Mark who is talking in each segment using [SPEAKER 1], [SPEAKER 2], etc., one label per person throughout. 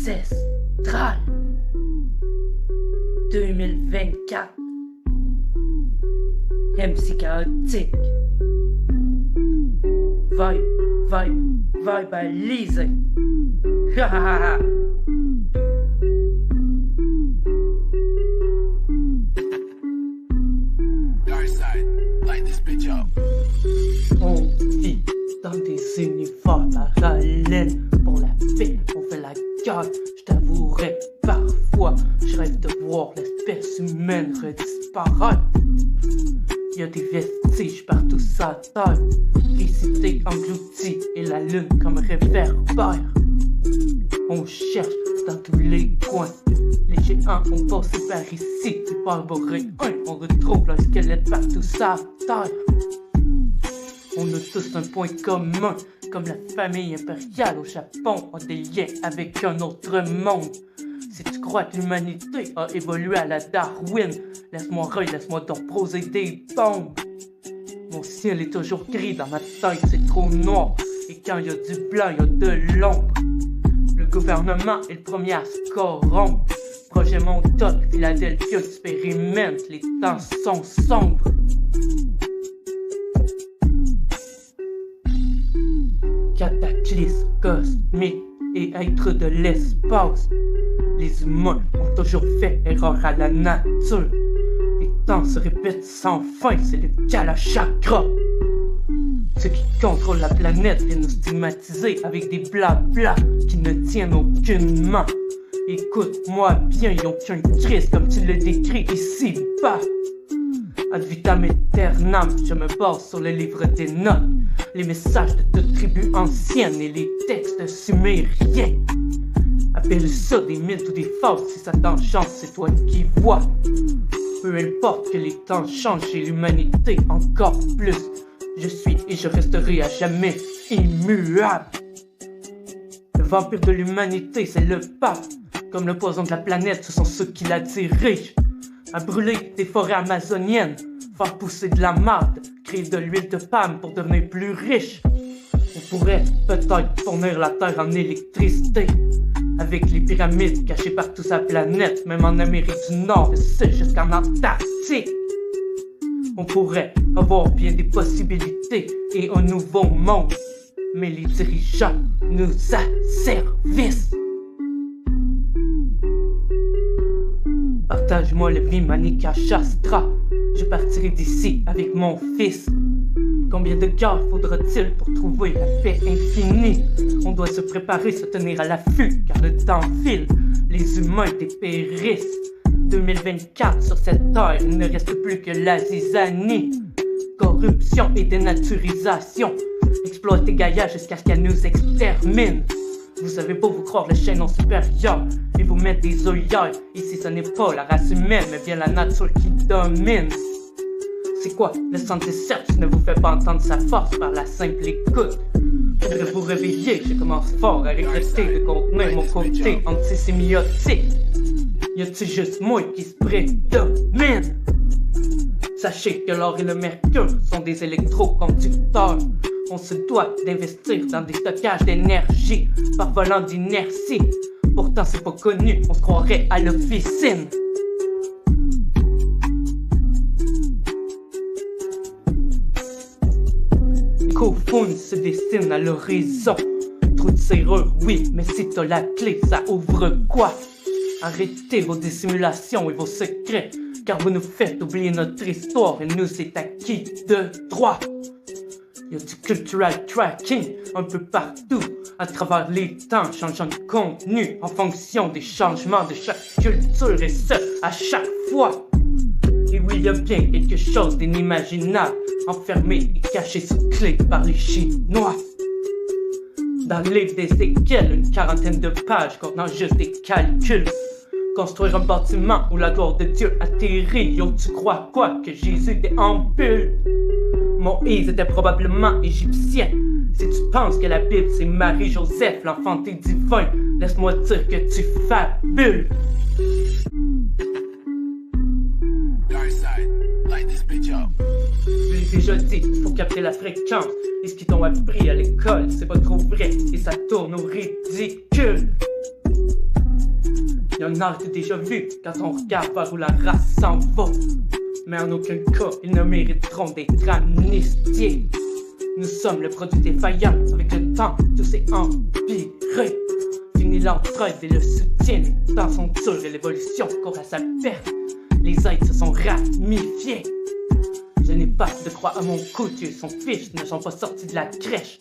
[SPEAKER 1] Ancestral 2024 MC chaotique Verbalisé Ha ha ha ha. On vit dans des univers parallèles. Pour la paix, on fait la guerre. Je t'avouerai, parfois, je rêve de voir l'espèce humaine redisparaître. Y'a des vestiges partout sur la terre, les cités englouties et la lune comme réverbère. On cherche dans tous les coins. Les géants ont passé par ici, les barbaréens, on retrouve leur squelette partout sur la terre. On a tous un point commun, comme la famille impériale au Japon a des liens avec un autre monde. Si tu crois que l'humanité a évolué à la Darwin, laisse-moi donc poser des bombes. Mon ciel est toujours gris, dans ma tête c'est trop noir, et quand y a du blanc, y a de l'ombre. Le gouvernement est le premier à se corrompre. Projet Montauk, Philadelphie expérimente, les temps sont sombres. Cataclysme cosmique et êtres de l'espace. Les humains ont toujours fait erreur à la nature. Les temps se répètent sans fin, c'est le Kalachakra. Ceux qui contrôlent la planète viennent nous stigmatiser avec des blabla qui ne tiennent aucunement. Écoute-moi bien, ils ont qu'un Christ comme tu le décris ici-bas. Ad vitam aeternam, je me base sur le livre des notes, les messages de toutes tribus anciennes et les textes sumériens. Appelle ça des mythes ou des fables, si ça t'enchante, c'est toi qui vois. Peu importe que les temps changent et l'humanité encore plus, je suis et je resterai à jamais immuable. Le vampire de l'humanité, c'est le pape. Comme le poison de la planète, ce sont ceux qui la dirigent. À brûler des forêts amazoniennes, faire pousser de la marde, créer de l'huile de palme pour devenir plus riche. On pourrait peut-être fournir la terre en électricité, avec les pyramides cachées partout sur la planète, même en Amérique du Nord et c'est jusqu'en Antarctique. On pourrait avoir bien des possibilités et un nouveau monde, mais les dirigeants nous asservissent. Partage-moi le Vimanika Shastra, je partirai d'ici avec mon fils. Combien de guerres faudra-t-il pour trouver la paix infinie? On doit se préparer, se tenir à l'affût, car le temps file, les humains dépérissent. 2024 sur cette terre, il ne reste plus que la zizanie. Corruption et dénaturisation, exploiter Gaïa jusqu'à ce qu'elle nous extermine. Vous savez beau vous croire le chaînon supérieur et vous mettre des œillères. Ici ce n'est pas la race humaine mais bien la nature qui domine. C'est quoi le 117 ne vous fait pas entendre sa force par la simple écoute? Faudrait vous réveiller, je commence fort à regretter de contenir mon côté antisémiotique. Y a-t-il juste moi qui se prédomine? Sachez que l'or et le mercure sont des électroconducteurs. On se doit d'investir dans des stockages d'énergie par volant d'inertie. Pourtant c'est pas connu, on se croirait à l'officine. Kofun se dessine à l'horizon. Trou de serrure, oui, mais si t'as la clé, ça ouvre quoi? Arrêtez vos dissimulations et vos secrets, car vous nous faites oublier notre histoire et nous est acquis de droit. Y'a du cultural tracking un peu partout, à travers les temps, changeant de contenu en fonction des changements de chaque culture et ce, à chaque fois. Et oui, y a bien quelque chose d'inimaginable, enfermé et caché sous clé par les Chinois. Dans le livre d'Ézéchiel, une quarantaine de pages contenant juste des calculs. Construire un bâtiment où la gloire de Dieu atterrit. Yo, tu crois quoi? Que Jésus déambule? Moïse était probablement égyptien. Si tu penses que la Bible c'est Marie-Joseph, l'enfanté divin, laisse-moi dire que tu fabules. Je l'ai déjà dit, faut capter la fréquence. Et ce qu'ils t'ont appris à l'école, c'est pas trop vrai. Et ça tourne au ridicule. Y'en a que déjà vu quand on regarde vers où la race s'en va. Mais en aucun cas, ils ne mériteront d'être amnistiés. Nous sommes le produit défaillant, avec le temps, tout s'est empiré. Fini l'entraide et le soutien, les temps sont durs et l'évolution court à sa perte. Les aides se sont ramifiées. Je n'ai pas de croix à mon cou, Dieu, son fils ne sont pas sortis de la crèche.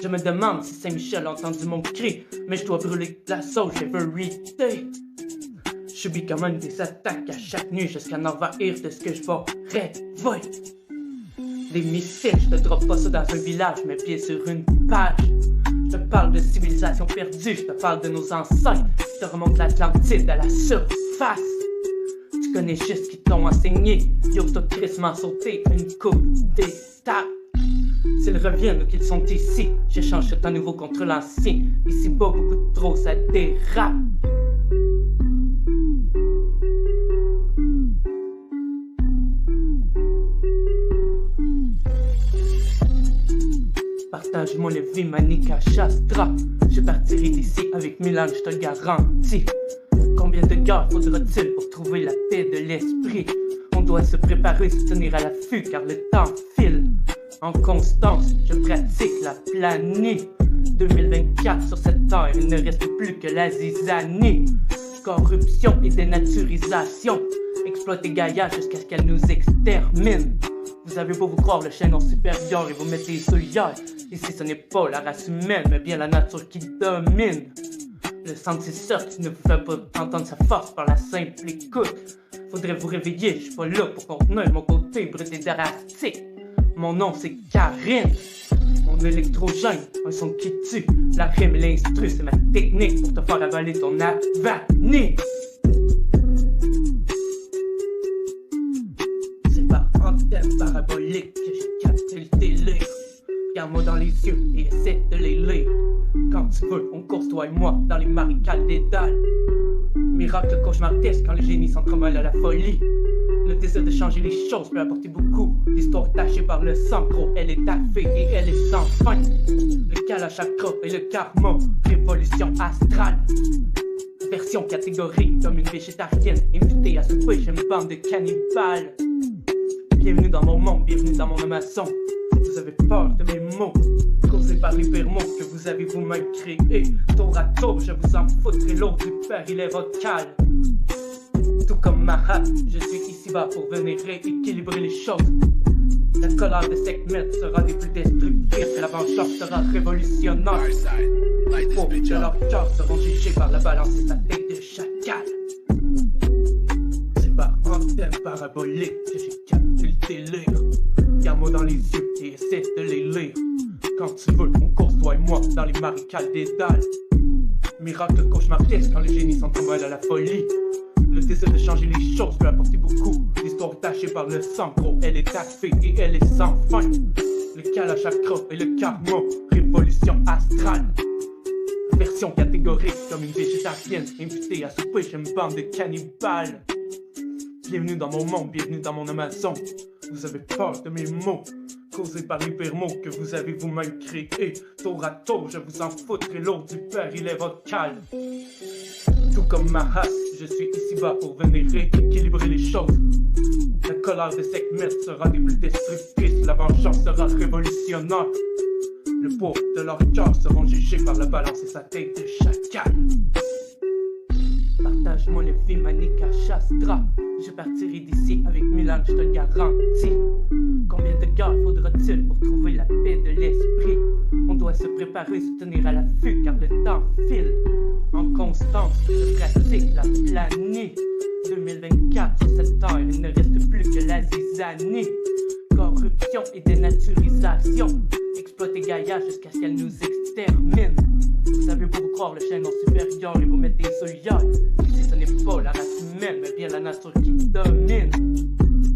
[SPEAKER 1] Je me demande si Saint-Michel a entendu mon cri, mais je dois brûler la sauce everyday. Je subis quand même des attaques à chaque nuit jusqu'à n'envahir de ce que je vais rêver. Des missiles, je te drop pas ça dans un village, mais pieds sur une page. Je te parle de civilisation perdue, je te parle de nos ancêtres. Je te remonte l'Atlantide à la surface. Tu connais juste qui t'ont enseigné, yo, t'as tristement sauté une coupe d'étape. S'ils reviennent ou qu'ils sont ici, j'échange un nouveau contre l'ancien. Ici pas beaucoup de trop, ça dérape. Partage-moi le vie Manika Shastra. Je partirai d'ici avec Milan, je te le garantis. Combien de guerres faudra-t-il pour trouver la paix de l'esprit? On doit se préparer, se tenir à l'affût car le temps file. En constance, je pratique la planie. 2024 sur cette terre, il ne reste plus que la zizanie. Corruption et dénaturisation. Exploiter Gaïa jusqu'à ce qu'elle nous extermine. Vous avez beau vous croire le chaînon supérieur et vous mettez les œillères. Ici ce n'est pas la race humaine, mais bien la nature qui domine. Le sentinelle ne vous fait pas entendre sa force par la simple écoute. Faudrait vous réveiller, je suis pas là pour contenir mon côté brut et drastique. Mon nom c'est Karine, mon électrogène, un son qui tue. La rime et l'instru, c'est ma technique pour te faire avaler ton avenir. C'est par antenne parabolique que j'ai capté le délire. Regarde-moi dans les yeux et essaie de les lire. Quand tu veux, on course toi et moi dans les marécages des dalles. Miracle cauchemardesque quand les génies s'entremêlent à la folie. Le désir de changer les choses peut apporter beaucoup. L'histoire tachée par le sang, gros, elle est taffée et elle est sans fin. Le Kalachakra et le karma, révolution astrale. Version catégorique comme une végétarienne, invitée à souper chez une bande de cannibales. Bienvenue dans mon monde, bienvenue dans mon Amazon. Vous avez peur de mes mots, causés par l'hypermot que vous avez vous-même créé. Tour à tour, je vous en foutrai l'autre du père, il est vocal. Tout comme Mahat, je suis ici-bas pour venir rééquilibrer les choses. La colère de Sekhmet sera des plus destructrices et la vengeance sera révolutionnaire. Les pauvres de leur cœur seront jugés par la balance et sa tête de chacal. C'est par antenne parabolique que j'ai capté le délire. Regarde-moi dans les yeux et essaie de les lire. Quand tu veux, on course toi et moi dans les marécages des dalles. Miracle cauchemardesque quand les génies s'entremêlent à la folie. Le désir de changer les choses peut apporter beaucoup. L'histoire tachée par le sang, gros, elle est taffée et elle est sans fin. Le Kalachakra et le karma, révolution astrale. Version catégorique comme une végétarienne, invitée à souper chez une bande de cannibales. Bienvenue dans mon monde, bienvenue dans mon Amazon. Vous avez peur de mes mots, causés par l'hypermot que vous avez vous-même créé. Tour à tour, je vous en foutrai l'autre du père, il est vocal. Tout comme Mahat, je suis ici-bas pour venir rééquilibrer les choses. La colère de Sekhmet sera des plus destructrices, la vengeance sera révolutionnaire. Le pauvre de leur cœur seront jugés par la balance et sa tête de chacal. Partage-moi le vie Manika Shastra. Je partirai d'ici avec Milan, je te le garantis. Combien de guerres faudra-t-il pour trouver la paix de l'esprit? On doit se préparer, se tenir à l'affût car le temps file. En constance, je pratique la planie. 2024 sur cette terre, il ne reste plus que la zizanie. Corruption et dénaturisation. Exploiter Gaïa jusqu'à ce qu'elle nous extermine. Vous avez beau vous croire le chaînon supérieur et vous mettez des œillères. Ici ce n'est pas la race humaine, mais bien la nature qui domine.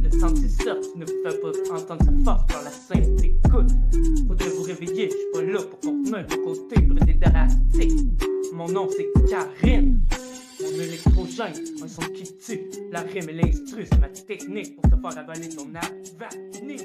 [SPEAKER 1] Le sentinelle ne vous fait pas entendre sa force par la simple écoute. Faudrait vous réveiller, je suis pas là pour contenir vos côtés brut et drastiques. Mon nom c'est Karine, mon électrogène, un son qui tue. La rime et l'instru, c'est ma technique pour te faire avaler ton avenir.